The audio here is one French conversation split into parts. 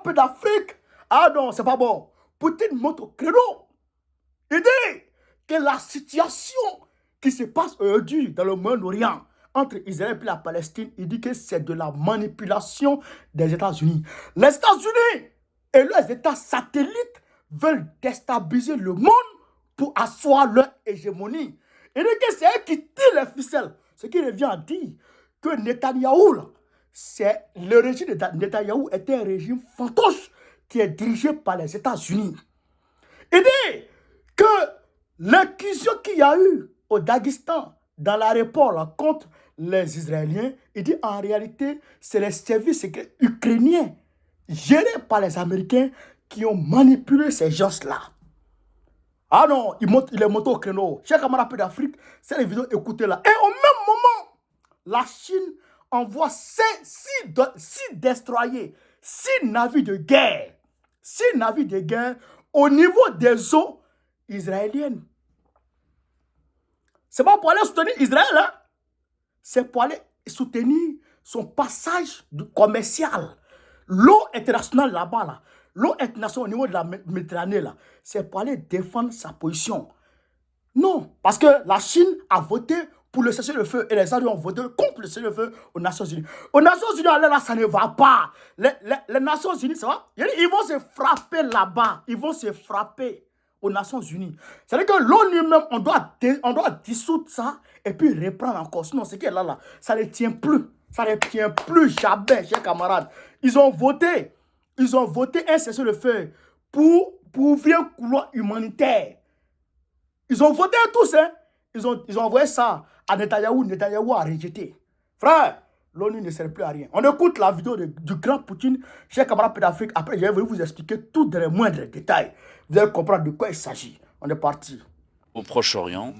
peu d'Afrique. Ah non, c'est pas bon. Poutine monte au créneau. Il dit que la situation qui se passe aujourd'hui dans le Moyen-Orient, entre Israël et la Palestine, il dit que c'est de la manipulation des États-Unis. Les États-Unis et leurs États satellites veulent déstabiliser le monde pour asseoir leur hégémonie. Il dit que c'est eux qui tirent les ficelles. Ce qui revient à dire que Netanyahou, le régime de Netanyahou était un régime fantoche qui est dirigé par les États-Unis. Il dit que l'incursion qu'il y a eu au Daghestan, dans l'aéroport contre les Israéliens, il dit en réalité, c'est les services ukrainiens gérés par les Américains qui ont manipulé ces gens-là. Ah non, il est monté au créneau. Chers camarades d'Afrique, c'est les vidéos, écoutez-la. Et au même moment, la Chine envoie 6 destroyers, 6 navires de guerre. 6 navires de guerre au niveau des eaux israéliennes. C'est pas pour aller soutenir Israël, hein? C'est pour aller soutenir son passage commercial. L'eau internationale là-bas, là, l'eau internationale au niveau de la Méditerranée, là, c'est pour aller défendre sa position. Non, parce que la Chine a voté pour le cessez-le-feu et les États-Unis ont voté contre le cessez-le-feu aux Nations Unies. Aux Nations Unies, là, ça ne va pas. Les Nations Unies, ça va? Ils vont se frapper là-bas. Ils vont se frapper aux Nations Unies. C'est-à-dire que l'ONU même, on doit dissoudre ça et puis reprendre encore. Sinon, ce qui est là, ça ne tient plus. Ça ne tient plus jamais, chers camarades. Ils ont voté un cessez-le-feu pour ouvrir un couloir humanitaire. Ils ont voté tous, hein. Ils ont envoyé ça à Netanyahou. Netanyahou a rejeté. Frère, l'ONU ne sert plus à rien. On écoute la vidéo du grand Poutine, chers camarades d'Afrique. Après, je vais vous expliquer tout dans les moindres détails. Vous allez comprendre de quoi il s'agit. On est parti. Au Proche-Orient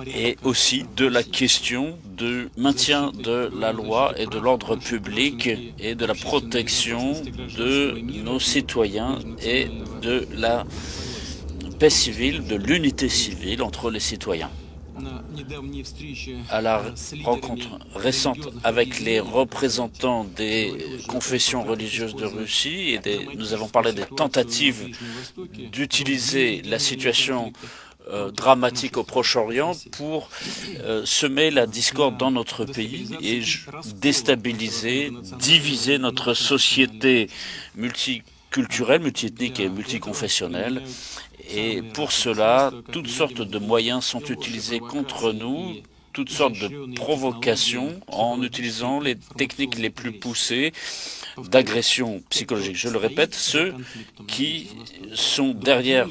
et aussi de la question du maintien de la loi et de l'ordre public et de la protection de nos citoyens et de la paix civile, de l'unité civile entre les citoyens. À la rencontre récente avec les représentants des confessions religieuses de Russie, nous avons parlé des tentatives d'utiliser la situation dramatique au Proche-Orient pour semer la discorde dans notre pays et déstabiliser, diviser notre société multiculturelle, multiethnique et multiconfessionnelle. Et pour cela, toutes sortes de moyens sont utilisés contre nous, toutes sortes de provocations en utilisant les techniques les plus poussées d'agression psychologique. Je le répète, ceux qui sont derrière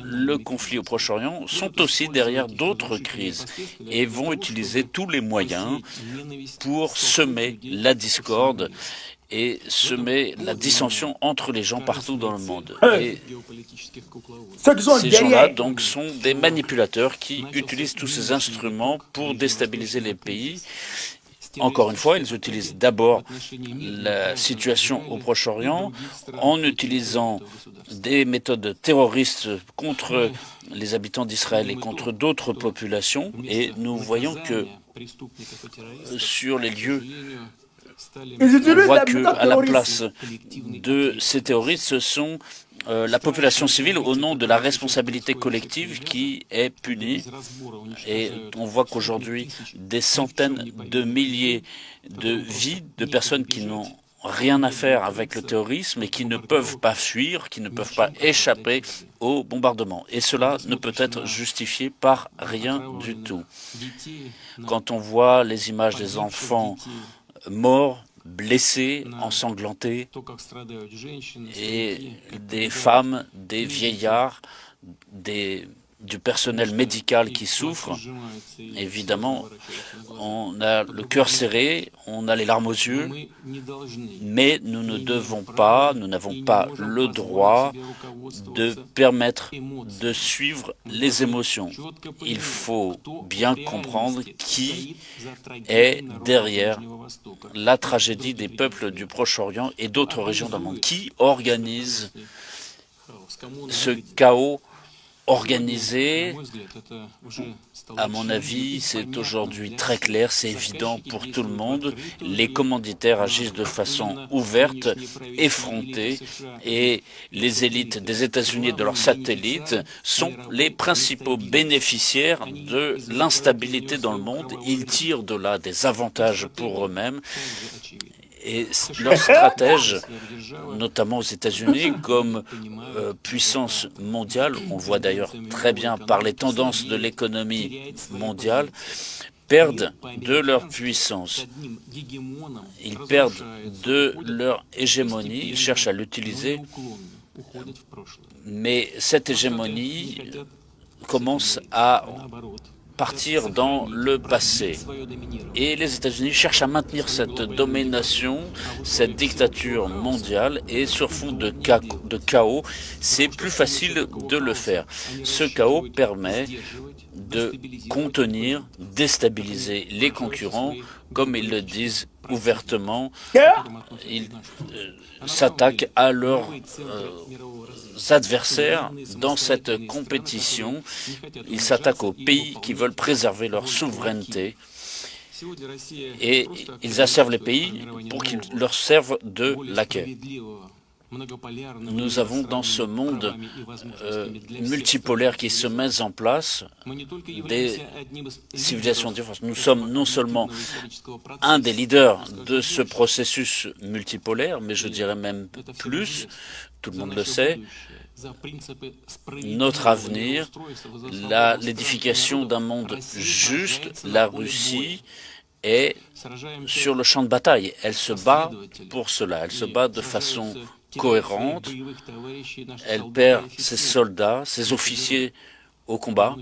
le conflit au Proche-Orient sont aussi derrière d'autres crises et vont utiliser tous les moyens pour semer la discorde et semer la dissension entre les gens partout dans le monde. Et ces gens-là, donc, sont des manipulateurs qui utilisent tous ces instruments pour déstabiliser les pays. Encore une fois, ils utilisent d'abord la situation au Proche-Orient en utilisant des méthodes terroristes contre les habitants d'Israël et contre d'autres populations. Et nous voyons que sur les lieux, on voit qu'à la place de ces terroristes, ce sont la population civile au nom de la responsabilité collective qui est punie. Et on voit qu'aujourd'hui, des centaines de milliers de vies de personnes qui n'ont rien à faire avec le terrorisme et qui ne peuvent pas fuir, qui ne peuvent pas échapper au bombardement. Et cela ne peut être justifié par rien du tout. Quand on voit les images des enfants morts, blessés, ensanglantés, et des femmes, des vieillards, du personnel médical qui souffre, évidemment, on a le cœur serré, on a les larmes aux yeux, mais nous ne devons pas, nous n'avons pas le droit de permettre de suivre les émotions. Il faut bien comprendre qui est derrière la tragédie des peuples du Proche-Orient et d'autres régions dans le monde. Qui organise ce chaos organisé. À mon avis, c'est aujourd'hui très clair, c'est évident pour tout le monde. Les commanditaires agissent de façon ouverte, effrontée, et les élites des États-Unis et de leurs satellites sont les principaux bénéficiaires de l'instabilité dans le monde. Ils tirent de là des avantages pour eux-mêmes. Et leurs stratèges, notamment aux États-Unis, comme puissance mondiale, on voit d'ailleurs très bien par les tendances de l'économie mondiale, perdent de leur puissance. Ils perdent de leur hégémonie, ils cherchent à l'utiliser, mais cette hégémonie commence à partir dans le passé. Et les États-Unis cherchent à maintenir cette domination, cette dictature mondiale, et sur fond de chaos, c'est plus facile de le faire. Ce chaos permet de contenir, déstabiliser les concurrents, comme ils le disent ouvertement. Ils s'attaquent à leurs adversaires dans cette compétition. Ils s'attaquent aux pays qui veulent préserver leur souveraineté. Et ils asservent les pays pour qu'ils leur servent de laquais. Nous avons dans ce monde multipolaire qui se met en place des civilisations différentes. Nous sommes non seulement un des leaders de ce processus multipolaire, mais je dirais même plus, tout le monde le sait, notre avenir, l'édification d'un monde juste, la Russie est sur le champ de bataille. Elle se bat pour cela, elle se bat de façon cohérente, elle perd ses soldats, ses officiers au combat,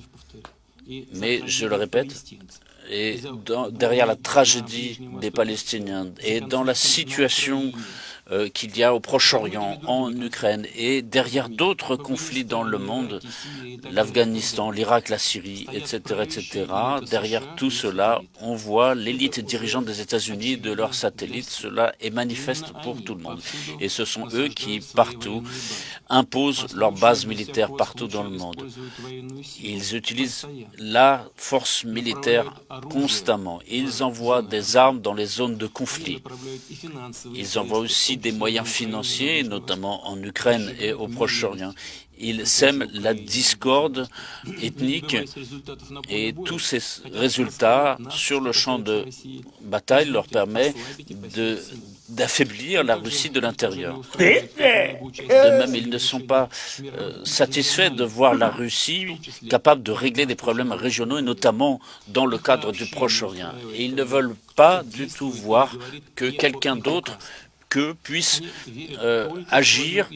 mais je le répète, et derrière la tragédie des Palestiniens et dans la situation qu'il y a au Proche-Orient, en Ukraine et derrière d'autres conflits dans le monde, l'Afghanistan, l'Irak, la Syrie, etc., derrière tout cela, on voit l'élite dirigeante des États-Unis, de leurs satellites. Cela est manifeste pour tout le monde. Et ce sont eux qui, partout, imposent leurs bases militaires partout dans le monde. Ils utilisent la force militaire constamment. Ils envoient des armes dans les zones de conflit. Ils envoient aussi des moyens financiers, notamment en Ukraine et au Proche-Orient. Ils sèment la discorde ethnique et tous ces résultats sur le champ de bataille leur permettent d'affaiblir la Russie de l'intérieur. De même, ils ne sont pas satisfaits de voir la Russie capable de régler des problèmes régionaux et notamment dans le cadre du Proche-Orient. Et ils ne veulent pas du tout voir que quelqu'un d'autre puissent agir.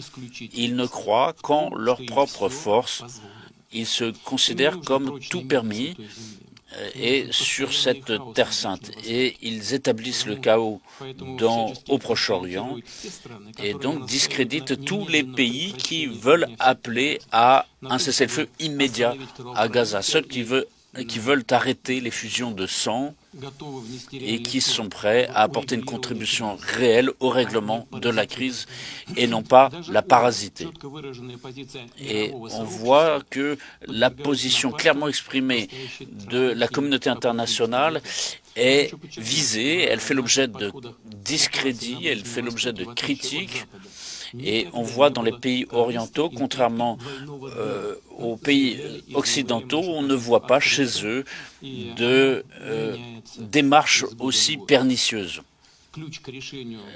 Ils ne croient qu'en leur propre force. Ils se considèrent comme tout permis et sur cette terre sainte. Et ils établissent le chaos au Proche-Orient et donc discréditent tous les pays qui veulent appeler à un cessez-le-feu immédiat à Gaza. Ceux qui veulent arrêter les fusions de sang et qui sont prêts à apporter une contribution réelle au règlement de la crise et non pas la parasiter. Et on voit que la position clairement exprimée de la communauté internationale est visée, elle fait l'objet de discrédit, elle fait l'objet de critiques. Et on voit dans les pays orientaux, contrairement aux pays occidentaux, on ne voit pas chez eux de démarche aussi pernicieuse.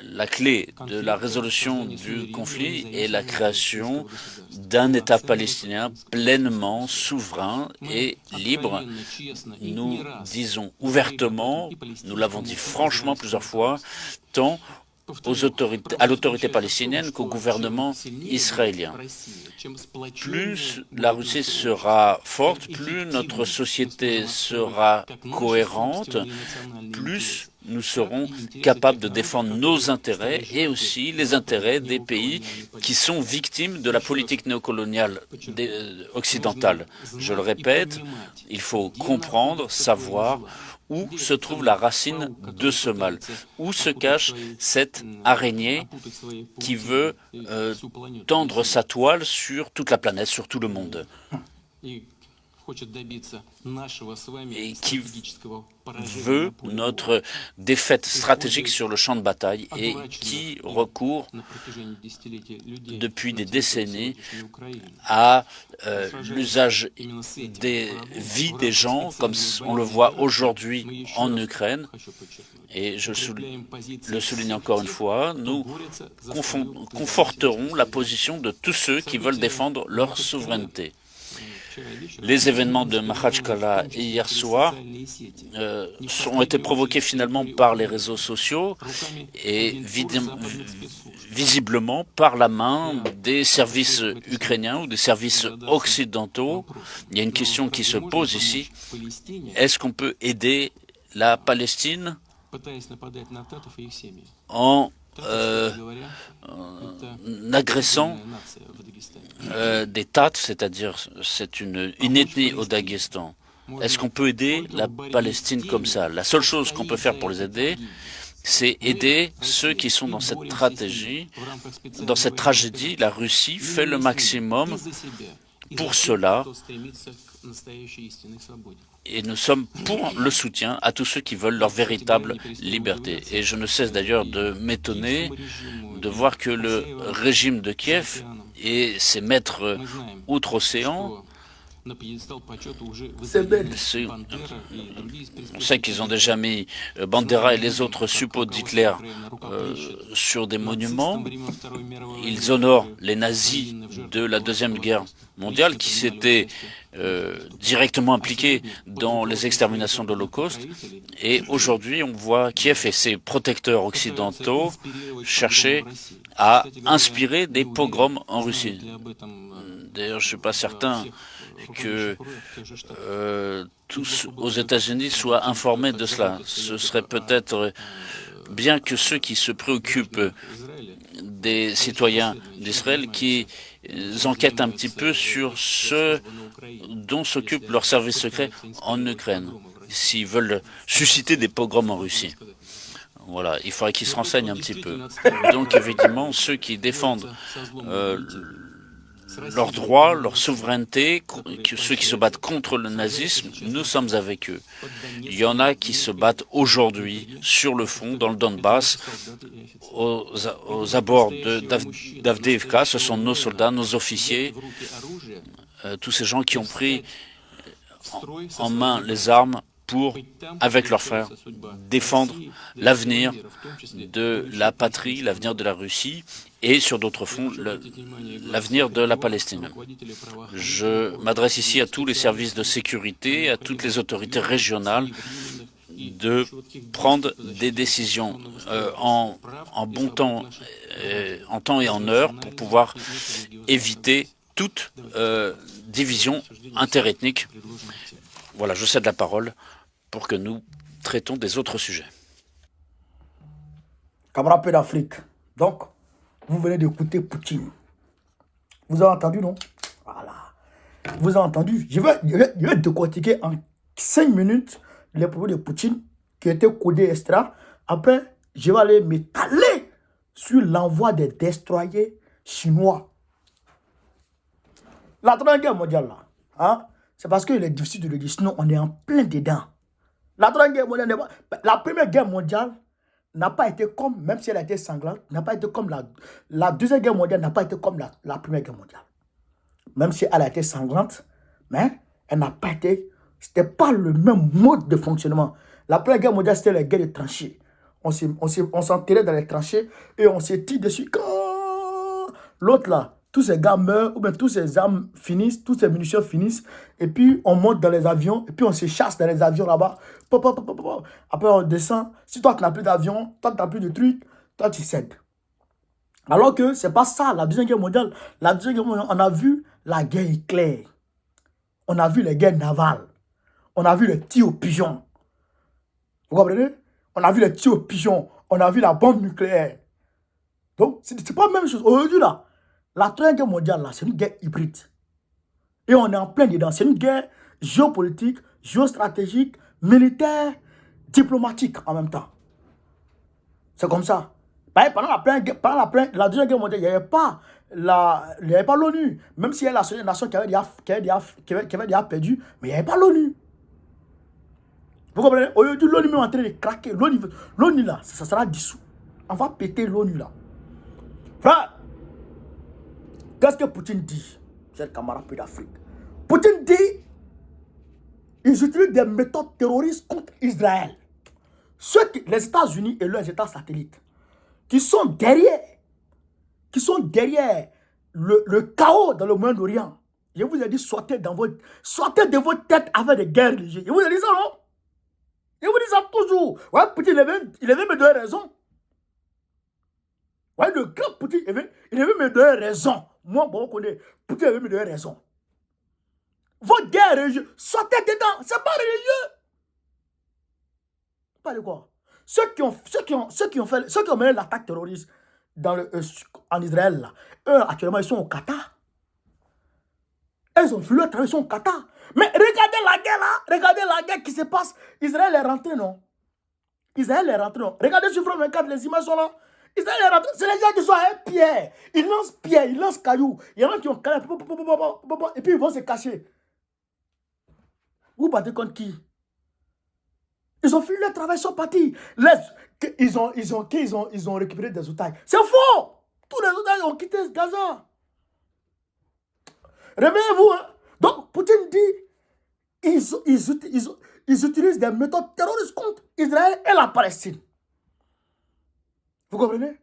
La clé de la résolution du conflit est la création d'un État palestinien pleinement souverain et libre. Nous disons ouvertement, nous l'avons dit franchement plusieurs fois, tant à l'autorité palestinienne qu'au gouvernement israélien. Plus la Russie sera forte, plus notre société sera cohérente, plus nous serons capables de défendre nos intérêts et aussi les intérêts des pays qui sont victimes de la politique néocoloniale occidentale. Je le répète, il faut comprendre, savoir où se trouve la racine de ce mal, où se cache cette araignée qui veut tendre sa toile sur toute la planète, sur tout le monde. et qui veut notre défaite stratégique sur le champ de bataille et qui recourt depuis des décennies à l'usage des vies des gens, comme on le voit aujourd'hui en Ukraine. Et je le souligne encore une fois, nous conforterons la position de tous ceux qui veulent défendre leur souveraineté. Les événements de Makhatchkala hier soir ont été provoqués finalement par les réseaux sociaux et visiblement par la main des services ukrainiens ou des services occidentaux. Il y a une question qui se pose ici. Est-ce qu'on peut aider la Palestine en agressant des Tats, c'est-à-dire c'est une ethnie au Daghestan? Est-ce qu'on peut aider la Palestine comme ça? La seule chose qu'on peut faire pour les aider, c'est aider ceux qui sont dans cette stratégie, dans cette tragédie. La Russie fait le maximum pour cela. Et nous sommes pour le soutien à tous ceux qui veulent leur véritable liberté. Et je ne cesse d'ailleurs de m'étonner de voir que le régime de Kiev et ses maîtres outre-océan, on sait qu'ils ont déjà mis Bandera et les autres suppôts d'Hitler sur des monuments. Ils honorent les nazis de la Deuxième Guerre mondiale qui s'étaient directement impliqués dans les exterminations de l'Holocauste. Et aujourd'hui, on voit Kiev et ses protecteurs occidentaux chercher à inspirer des pogroms en Russie. D'ailleurs, je ne suis pas certain que tous aux États-Unis soient informés de cela. Ce serait peut-être bien que ceux qui se préoccupent des citoyens d'Israël qui enquêtent un petit peu sur ce dont s'occupent leurs services secrets en Ukraine, s'ils veulent susciter des pogroms en Russie. Voilà, il faudrait qu'ils se renseignent un petit peu. Donc évidemment, ceux qui défendent leurs droits, leur souveraineté, ceux qui se battent contre le nazisme, nous sommes avec eux. Il y en a qui se battent aujourd'hui sur le front, dans le Donbass, aux abords d'Avdiivka. Ce sont nos soldats, nos officiers, tous ces gens qui ont pris en main les armes pour, avec leurs frères, défendre l'avenir de la patrie, l'avenir de la Russie et sur d'autres fronts, l'avenir de la Palestine. Je m'adresse ici à tous les services de sécurité, à toutes les autorités régionales de prendre des décisions en bon temps, en temps et en heure pour pouvoir éviter toute division interethnique. Voilà, je cède la parole pour que nous traitons des autres sujets. Camarades d'Afrique, donc, vous venez d'écouter Poutine. Vous avez entendu, non? Voilà. Vous avez entendu? Je vais décortiquer en 5 minutes les propos de Poutine qui étaient codés extra. Après, je vais aller m'étaler sur l'envoi des destroyers chinois. La Troisième Guerre mondiale, là, hein? C'est parce qu'il est difficile de le dire, sinon on est en plein dedans. La Troisième Guerre mondiale, la Première Guerre mondiale n'a pas été comme, même si elle a été sanglante, n'a pas été comme la Deuxième Guerre mondiale, n'a pas été comme la Première Guerre mondiale. Même si elle a été sanglante, mais elle n'a pas été, c'était pas le même mode de fonctionnement. La Première Guerre mondiale, c'était la guerre des tranchées. On s'enterrait dans les tranchées et on s'est tiré dessus. L'autre là, tous ces gars meurent, ou bien tous ces armes finissent, toutes ces munitions finissent, et puis on monte dans les avions, et puis on se chasse dans les avions là-bas. Après on descend. Si toi tu n'as plus d'avion, toi tu n'as plus de trucs, toi tu cèdes. Alors que c'est pas ça, la Deuxième Guerre mondiale. La Deuxième Guerre mondiale, on a vu la guerre éclair. On a vu les guerres navales. On a vu les tirs aux pigeons. Vous comprenez? On a vu les tirs aux pigeons. On a vu la bombe nucléaire. Donc, c'est pas la même chose. Aujourd'hui, là, la Troisième Guerre mondiale, là, c'est une guerre hybride. Et on est en plein dedans. C'est une guerre géopolitique, géostratégique, militaire, diplomatique en même temps. C'est comme ça. La Deuxième Guerre mondiale, il n'y avait pas l'ONU. Même s'il y a la nation qui avait déjà perdu, mais il n'y avait pas l'ONU. Vous comprenez? Aujourd'hui, l'ONU est en train de craquer. L'ONU là, ça sera dissous. On va péter l'ONU là. Frère, qu'est-ce que Poutine dit, chers camarades d'Afrique? Poutine dit, ils utilisent des méthodes terroristes contre Israël. Les États-Unis et leurs États satellites, qui sont derrière le chaos dans le Moyen-Orient. Je vous ai dit, sortez de votre tête avec des guerres religieuses. Je vous ai dit ça, non? Je vous dis ça toujours. Ouais, Poutine, il avait me donner raison. Ouais, le grand Poutine, il avait me donner raison. Moi, bon, on connaît. Poutine avait me donner raison. Votre guerre religieuse, sortez dedans. C'est pas religieux. Pas de quoi? Ceux qui ont mené l'attaque terroriste en Israël, là, eux, actuellement, ils sont au Qatar. Ils ont fui leur travail, ils sont au Qatar. Mais regardez la guerre là, regardez la guerre qui se passe. Israël est rentré, non? Israël est rentré, non? Regardez sur France 24, les images sont là. Israël est rentré, c'est les gens qui sont à pierre. Ils lancent cailloux. Il y en a qui ont calé, et puis ils vont se cacher. Vous battez contre qui? Ils ont fui leur travail, ils sont partis. Ils ont récupéré des otages. C'est faux! Tous les otages ont quitté Gaza. Réveillez-vous, hein? Donc, Poutine dit, ils utilisent des méthodes terroristes contre Israël et la Palestine. Vous comprenez?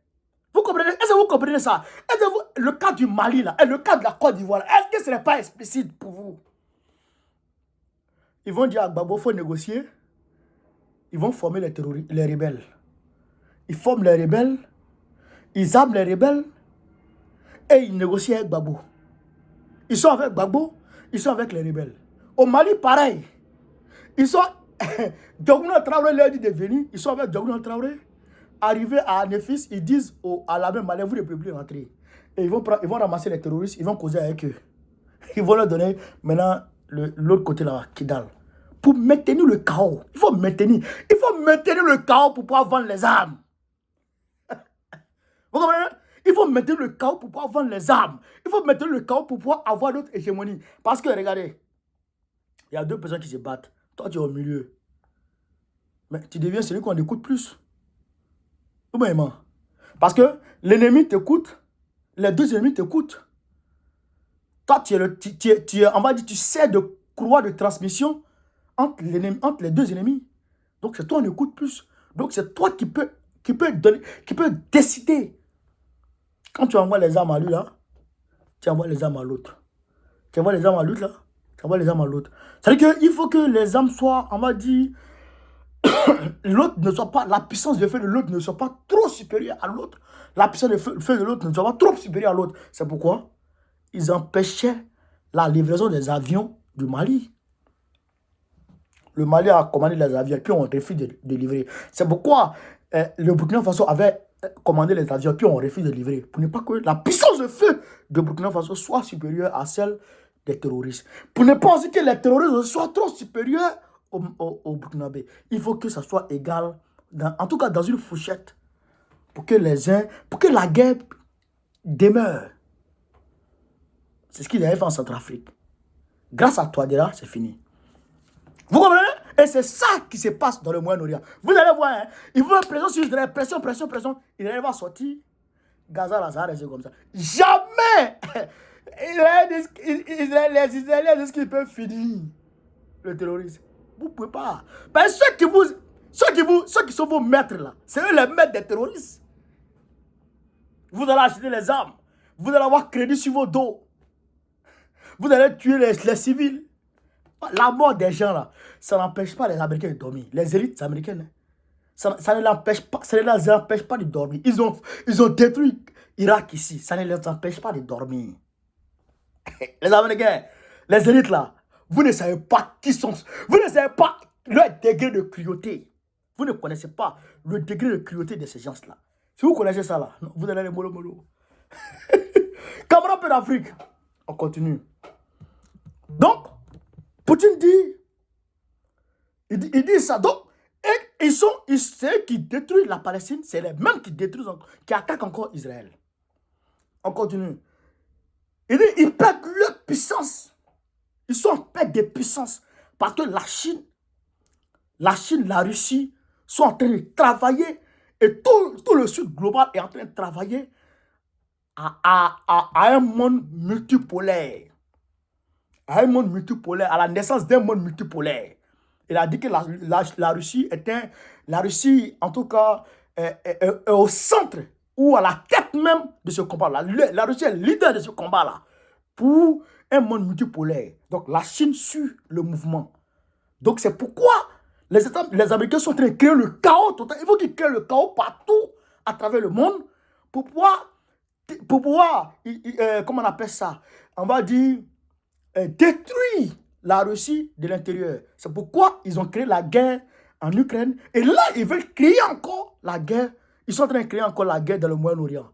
Vous comprenez? Est-ce que vous comprenez ça? Est-ce que le cas du Mali, là, et le cas de la Côte d'Ivoire, est-ce que ce n'est pas explicite pour vous? Ils vont dire à Gbagbo, il faut négocier. Ils vont former les rebelles. Ils forment les rebelles, ils arment les rebelles, et ils négocient avec Gbagbo. Ils sont avec Gbagbo, ils sont avec les rebelles. Au Mali, pareil. Ils sont... Djogouno Traoré leur dit de venir, ils sont avec Djogouno Traoré. Arrivés à Néfis, ils disent à la même Mali, vous ne pouvez plus rentrer. Et ils vont ramasser les terroristes, ils vont causer avec eux. Ils vont leur donner maintenant l'autre côté là, Kidal. Pour maintenir le chaos. Il faut maintenir le chaos pour pouvoir vendre les armes. Vous comprenez? Il faut maintenir le chaos pour pouvoir vendre les armes. Il faut maintenir le chaos pour pouvoir avoir notre hégémonie. Parce que, regardez, il y a deux personnes qui se battent. Toi, tu es au milieu. Mais tu deviens celui qu'on écoute plus. Ou parce que l'ennemi t'écoute, les deux ennemis t'écoutent. Toi, on va dire, tu sais de courroie de transmission entre les deux ennemis. Donc, c'est toi on écoute plus. Donc, c'est toi qui peut décider. Quand tu envoies les armes à lui, là, tu envoies les armes à l'autre. Tu envoies les armes à l'autre, là, tu envoies les armes à l'autre. C'est-à-dire qu'il faut que les armes soient, on va dire, l'autre ne soit pas, la puissance de feu de l'autre ne soit pas trop supérieure à l'autre. La puissance de feu de l'autre ne soit pas trop supérieure à l'autre. C'est pourquoi ils empêchaient la livraison des avions du Mali. Le Mali a commandé les avions, puis on refuse de livrer. C'est pourquoi le Burkina Faso avait commandé les avions, puis on refuse de livrer. Pour ne pas que la puissance de feu de Burkina Faso soit supérieure à celle des terroristes. Pour ne pas aussi que les terroristes soient trop supérieurs au Burkinabé. Il faut que ça soit égal, en tout cas dans une fourchette, pour que la guerre demeure. C'est ce qu'ils avaient fait en Centrafrique. Grâce à Touadéra, c'est fini. Vous comprenez? Et c'est ça qui se passe dans le Moyen-Orient. Vous allez voir, hein, ils vont pression sur Israël, pression. Israël va sortir. Gaza, là, ça va rester comme ça. Jamais les Israéliens disent qu'ils peuvent finir le terrorisme. Vous ne pouvez pas. Parce que ceux qui sont vos maîtres là, c'est eux les maîtres des terroristes. Vous allez acheter les armes. Vous allez avoir crédit sur vos dos. Vous allez tuer les civils. La mort des gens là, ça n'empêche pas les Américains de dormir. Les élites américaines, ça ne les empêche pas de dormir. Ils ont détruit l'Irak ici. Ça ne les empêche pas de dormir. Les Américains, les élites là, vous ne savez pas qui sont. Vous ne savez pas leur degré de cruauté. Vous ne connaissez pas le degré de cruauté de ces gens-là. Si vous connaissez ça là, vous allez les mollo. Camarades d'Afrique, on continue. Donc, Poutine dit, il dit ça. Donc, et Ceux qui détruisent la Palestine, c'est les mêmes qui attaquent encore Israël. On continue. Ils perdent leur puissance. Ils sont en perte de puissance. Parce que la Chine, la Russie sont en train de travailler. Et tout le Sud global est en train de travailler à un monde multipolaire. À un monde multipolaire, à la naissance d'un monde multipolaire. Il a dit que la Russie en tout cas, est au centre ou à la tête même de ce combat-là. La Russie est leader de ce combat-là pour un monde multipolaire. Donc la Chine suit le mouvement. Donc c'est pourquoi les Américains sont en train de créer le chaos total. Il faut qu'ils créent le chaos partout à travers le monde pour pouvoir comment on appelle ça? On va dire, détruire la Russie de l'intérieur. C'est pourquoi ils ont créé la guerre en Ukraine. Et là, ils veulent créer encore la guerre. Ils sont en train de créer encore la guerre dans le Moyen-Orient.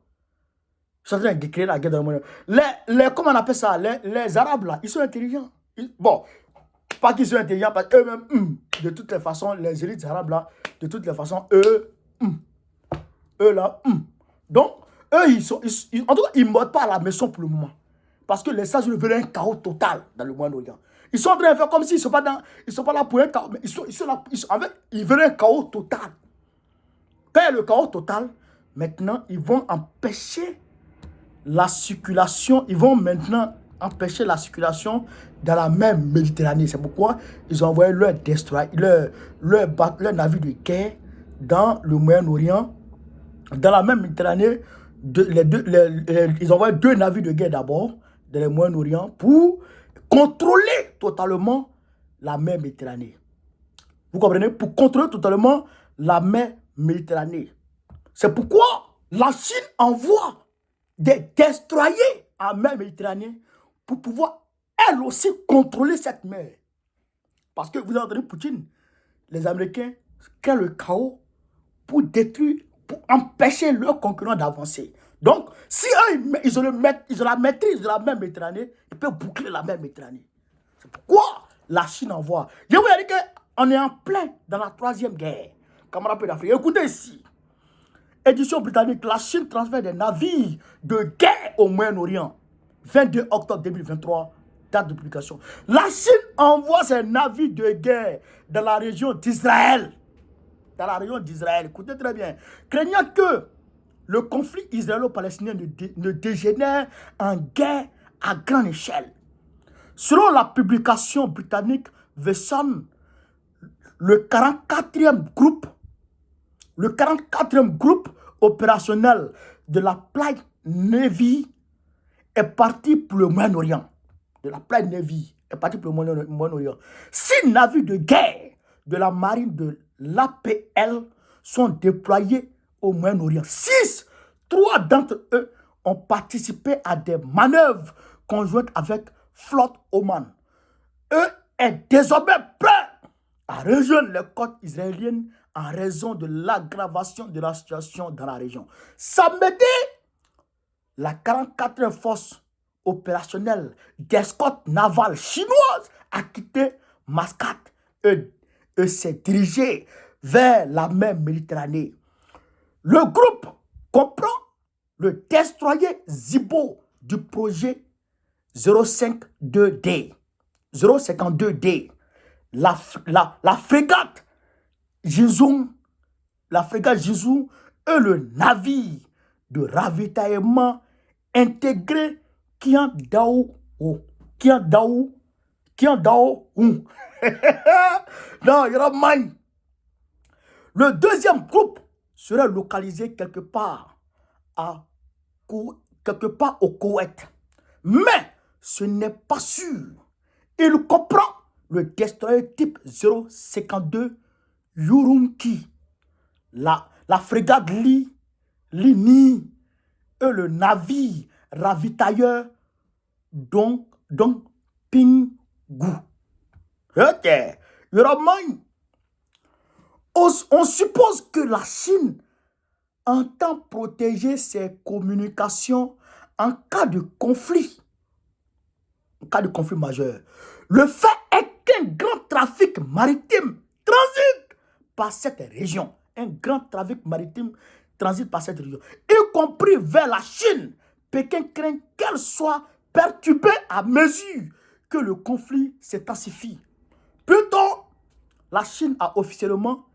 Ils sont en train de créer la guerre dans le Moyen-Orient. Comment on appelle ça? Les Arabes, là, ils sont intelligents. Bon, pas qu'ils sont intelligents, parce qu'eux-mêmes, de toutes les façons, les élites arabes, là, de toutes les façons, eux là, Donc, eux, en tout cas, ils ne mordent pas à la maison pour le moment. Parce que les États-Unis veulent un chaos total dans le Moyen-Orient. Ils sont en train de faire comme s'ils ne sont pas là pour un chaos, mais ils veulent un chaos total. Quand il y a le chaos total, maintenant, ils vont empêcher la circulation, dans la mer Méditerranée. C'est pourquoi ils ont envoyé leur navire de guerre dans le Moyen-Orient, dans la mer Méditerranée. Ils ont envoyé 2 navires de guerre d'abord dans le Moyen-Orient pour contrôler totalement la mer Méditerranée. Vous comprenez? Pour contrôler totalement la mer Méditerranée. C'est pourquoi la Chine envoie des destroyers en mer Méditerranée pour pouvoir, elle aussi, contrôler cette mer. Parce que vous avez entendu Poutine, les Américains créent le chaos pour détruire, pour empêcher leurs concurrents d'avancer. Donc, si eux, ils ont la maîtrise de la mer Méditerranée, ils peuvent boucler la mer Méditerranée. C'est pourquoi la Chine envoie. Je vous ai dit qu'on est en plein dans la 3e guerre. Camarades d'Afrique, écoutez ici. Édition britannique, la Chine transfère des navires de guerre au Moyen-Orient. 22 octobre 2023, date de publication. La Chine envoie ses navires de guerre dans la région d'Israël. Dans la région d'Israël, écoutez très bien. Craignant que le conflit israélo-palestinien ne dégénère en guerre à grande échelle. Selon la publication britannique The Sun, le 44e groupe opérationnel de la Plague Navy est parti pour le Moyen-Orient. De la Plague Navy est parti pour le Moyen-Orient. 6 navires de guerre de la marine de l'APL sont déployés au Moyen-Orient. 6, 3 d'entre eux ont participé à des manœuvres conjointes avec Flotte Oman. Eux est désormais prêt à rejoindre les côtes israéliennes en raison de l'aggravation de la situation dans la région. Samedi, la 44e force opérationnelle d'escorte navale chinoise a quitté Mascate et s'est dirigée vers la mer Méditerranée. Le groupe comprend le destroyer Zibo du projet 052D, la frégate Jinzhou, et le navire de ravitaillement intégré Qiandao. Non, il y aura main. Le deuxième groupe serait localisé quelque part au Koweït. Mais ce n'est pas sûr. Il comprend le destroyer type 052 Urumqi, la frégate Lini et le navire ravitailleur Dong Pingu. Ok, on suppose que la Chine entend protéger ses communications en cas de conflit. En cas de majeur. Le fait est qu'un grand trafic maritime transite par cette région. Un grand trafic maritime transite par cette région, y compris vers la Chine. Pékin craint qu'elle soit perturbée à mesure que le conflit s'intensifie. Plus tôt, la Chine a officiellement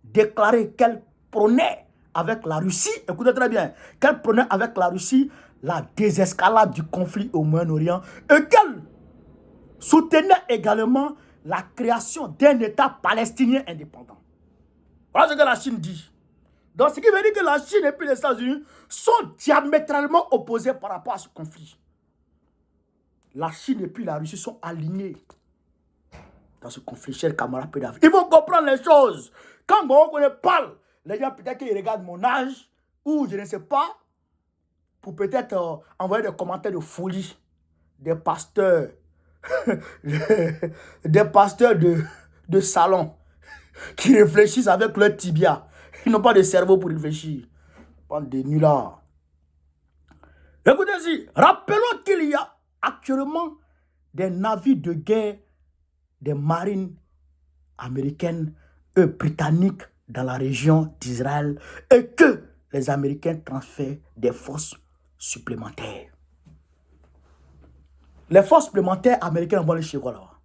déclaré qu'elle prônait avec la Russie, écoutez très bien, qu'elle prônait avec la Russie la désescalade du conflit au Moyen-Orient et qu'elle soutenait également la création d'un État palestinien indépendant. Voilà ce que la Chine dit. Donc, ce qui veut dire que la Chine et puis les États-Unis sont diamétralement opposés par rapport à ce conflit. La Chine et puis la Russie sont alignés dans ce conflit, chers camarades pédophiles. Il faut comprendre les choses. Quand on parle, les gens peut-être qu'ils regardent mon âge, ou je ne sais pas, pour peut-être envoyer des commentaires de folie, des pasteurs, des pasteurs de salon, qui réfléchissent avec leur tibia. Ils n'ont pas de cerveau pour réfléchir. Bande de nullards. Écoutez-y, rappelons qu'il y a actuellement des navires de guerre des marines américaines et britanniques dans la région d'Israël et que les Américains transfèrent des forces supplémentaires. Les forces supplémentaires américaines vont aller chez quoi là-bas.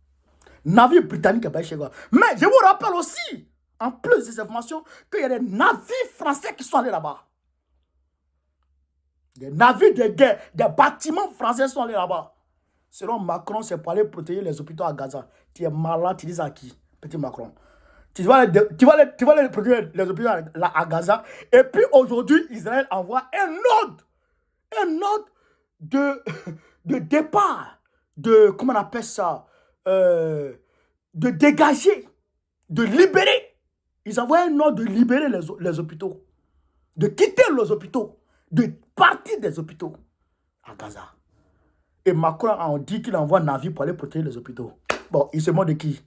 Navires britanniques vont aller chez quoi. Mais je vous rappelle aussi, en plus de ces informations, qu'il y a des navires français qui sont allés là-bas. Des navires de guerre, des bâtiments français sont allés là-bas. Selon Macron, c'est pour aller protéger les hôpitaux à Gaza. Tu es malade, tu dis à qui, petit Macron? Tu vas aller protéger les hôpitaux à Gaza. Et puis aujourd'hui, Israël envoie un ordre de départ, comment on appelle ça, de dégager, de libérer. Ils envoient un ordre de libérer les hôpitaux, de quitter les hôpitaux, de partir des hôpitaux à Gaza. Et Macron a dit qu'il envoie un navire pour aller protéger les hôpitaux. Bon, il se moque de qui?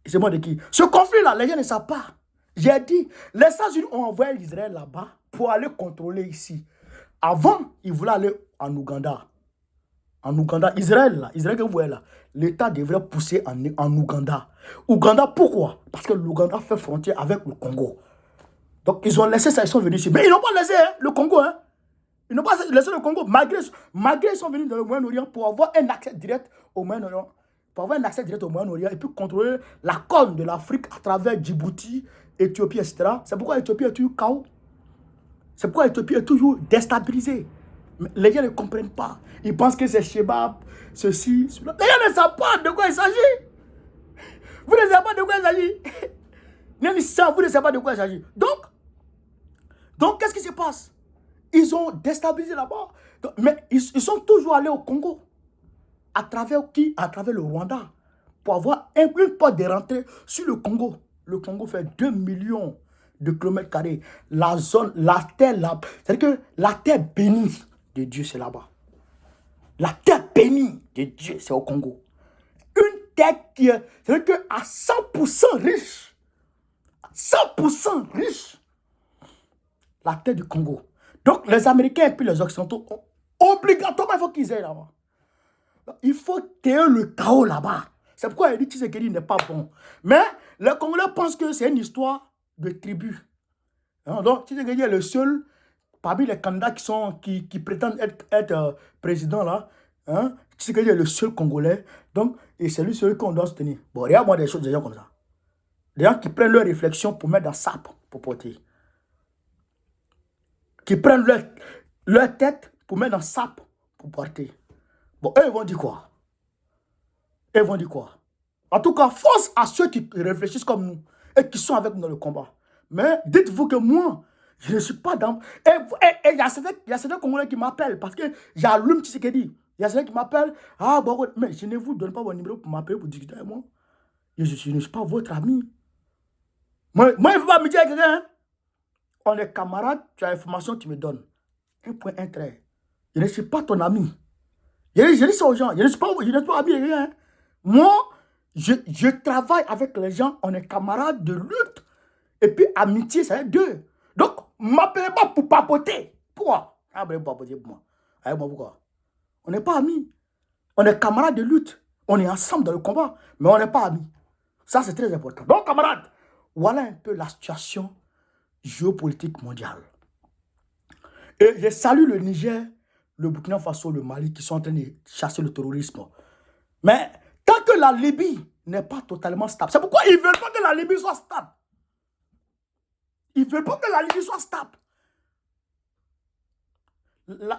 Il se moque de qui? Ce conflit-là, les gens ne savent pas. J'ai dit, les États-Unis ont envoyé Israël là-bas pour aller contrôler ici. Avant, ils voulaient aller en Ouganda. En Ouganda, Israël que vous voyez là, l'État devrait pousser en Ouganda. Ouganda, pourquoi? Parce que l'Ouganda fait frontière avec le Congo. Donc, ils ont laissé ça, ils sont venus ici. Mais ils n'ont pas laissé le Congo, hein. Ils n'ont pas laissé le Congo, malgré ils sont venus dans le Moyen-Orient pour avoir un accès direct au Moyen-Orient. Et puis contrôler la corne de l'Afrique à travers Djibouti, Éthiopie, etc. C'est pourquoi l'Éthiopie est toujours chaos. C'est pourquoi l'Éthiopie est toujours déstabilisée. Mais les gens ne comprennent pas. Ils pensent que c'est Shebab, ceci, cela. Les gens ne savent pas de quoi il s'agit. Vous ne savez pas de quoi il s'agit. Même si vous ne savez pas de quoi il s'agit. Donc qu'est-ce qui se passe? Ils ont déstabilisé là-bas. Mais ils sont toujours allés au Congo. À travers qui? À travers le Rwanda. Pour avoir une porte de rentrée sur le Congo. Le Congo fait 2 millions de kilomètres carrés. La zone, la terre là. C'est-à-dire que la terre bénie de Dieu, c'est là-bas. La terre bénie de Dieu, c'est au Congo. Une terre qui est, c'est-à-dire qu'à 100% riche. 100% riche. La terre du Congo. Donc, les Américains et puis les Occidentaux, obligatoirement, il faut qu'ils aillent là-bas. Il faut créer le chaos là-bas. C'est pourquoi il dit que Tshisekedi n'est pas bon. Mais les Congolais pensent que c'est une histoire de tribu. Donc, Tshisekedi est le seul, parmi les candidats qui prétendent être président là, Tshisekedi est le seul Congolais. Donc, et c'est lui celui qu'on doit soutenir. Bon, regarde-moi des choses, des gens comme ça. Des gens qui prennent leur réflexion pour mettre dans sape, pour porter. Qui prennent leur tête pour mettre dans sape pour porter. Bon, eux, ils vont dire quoi? Ils vont dire quoi? En tout cas, force à ceux qui réfléchissent comme nous et qui sont avec nous dans le combat. Mais dites-vous que moi, je ne suis pas dans... Et il y a certains Congolais qui m'appellent parce que j'allume Tshisekedi. Il y a certains qui m'appellent. Ah, bon, mais je ne vous donne pas mon numéro pour m'appeler, pour discuter avec moi. Je ne suis pas votre ami. Moi il ne faut pas me dire à quelqu'un, hein? On est camarades, tu as l'information, tu me donnes. Un point, un trait. Je ne suis pas ton ami. Je dis ça aux gens. Je ne suis pas ami avec rien. Hein. Moi, je travaille avec les gens. On est camarades de lutte. Et puis, amitié, c'est deux. Donc, ne m'appelez pas pour papoter. Pourquoi? Ah, ben, pour papoter pour moi. Avec moi, pourquoi? On n'est pas amis. On est camarades de lutte. On est ensemble dans le combat. Mais on n'est pas amis. Ça, c'est très important. Donc, camarades, Voilà un peu la situation géopolitique mondiale. Et je salue le Niger, le Burkina Faso, le Mali qui sont en train de chasser le terrorisme. Mais tant que la Libye n'est pas totalement stable, c'est pourquoi ils ne veulent pas que la Libye soit stable. Ils ne veulent pas que la Libye soit stable.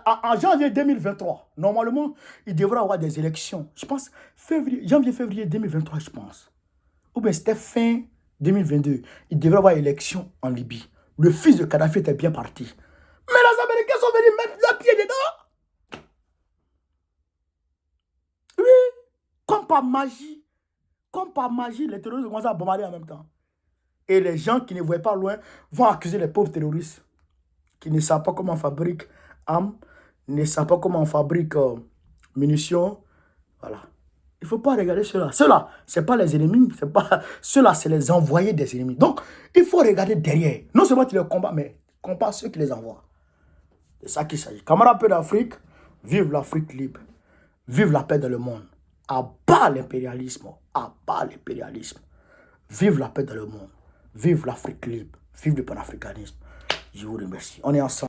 En janvier 2023, normalement, il devrait y avoir des élections. Je pense janvier-février 2023, je pense. Ou bien c'était fin 2022. Il devrait y avoir élection en Libye. Le fils de Kadhafi était bien parti. Mais les Américains sont venus mettre leurs pieds dedans. Oui, comme par magie, les terroristes commencent à bombarder en même temps. Et les gens qui ne voient pas loin vont accuser les pauvres terroristes qui ne savent pas comment on fabrique armes, ne savent pas comment on fabrique munitions. Voilà. Il ne faut pas regarder ceux-là. Ceux-là, ce n'est pas les ennemis. Ceux-là, c'est les envoyés des ennemis. Donc, il faut regarder derrière. Non seulement tu les combats, mais combat ceux qui les envoient. C'est ça qu'il s'agit. Camarades peu d'Afrique, vive l'Afrique libre. Vive la paix dans le monde. À bas l'impérialisme. À bas l'impérialisme. Vive la paix dans le monde. Vive l'Afrique libre. Vive le panafricanisme. Je vous remercie. On est ensemble.